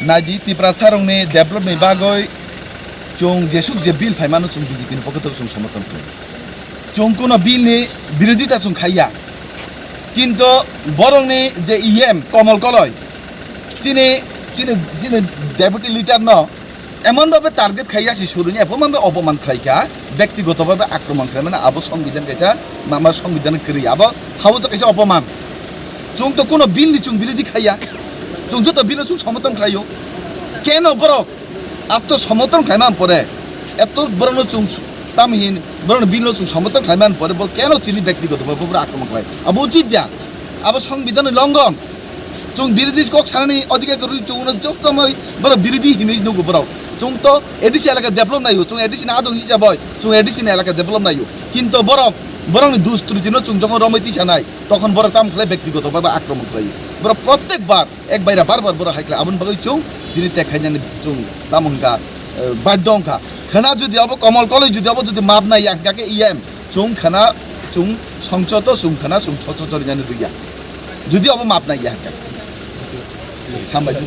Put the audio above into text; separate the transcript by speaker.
Speaker 1: Naji tipra sarongni development bagoi chung jesuk je bill phaimano chung BJP ni pokoto chung সমর্থন করে chung kono bill ni বিরোধিতা chung khaiya কিন্তু বরংনি যে EM কমল কলয় চিনি চিনি চিনি ডেপুটি লিডার ন এমনভাবে টার্গেট খাইয়াছি শুরুনি এমনভাবে অপমান খাইকা ব্যক্তিগতভাবে আক্রমণ খাই মানে আবো সংবিধান কেছা আমার সংবিধান করি আবো হাউস কেছে অপমান চুং তো কোনো বিল নি চুং বিরোধী খাইয়া চুং যত বিল চুং সমর্থন খাইও কেন বরক আত্ম সমর্থন খাইমান পরে এত বড় চুং তামহীন বড় বিল চুং সমর্থন খাইমান পরে বল কেন চিনি ব্যক্তিগতভাবে আক্রমণ খাই আবো উচিত দিয়া আবো সংবিধানের লঙ্ঘন চুং বিরোধী কক সারানি অধিকার করি চুং সময় বড় বিরোধী হিনিজ নগো বড় চুং তো এডিসি এলাকা ডেভেলপ নাইও চুং এডিসি না আদৌ হিসাব হয় চুং এডিসি এলাকা ডেভেলপ নাইও কিন্তু বরং দুষ্কৃতি চুং যখন রমৈতিসা নাই তখন বড় তাম খেলে ব্যক্তিগতভাবে আক্রমণ খাই বড় প্রত্যেকবার এক বাইরা বারবার বড় হাইকলে আবন বাগৈ চুং দিনে দেখাইনানি চুং তামহঙ্কা বাধ্য অঙ্কা খানা যদি হবো কমল কলেজ যদি হবো যদি মাপ নাই যাকে ইএম চুং খানা চুং সংসদ চুং খানা চুং ছচরি জানি দুইয়া যদি হবো মাপ নাই ইয়াকে হামবাই চুং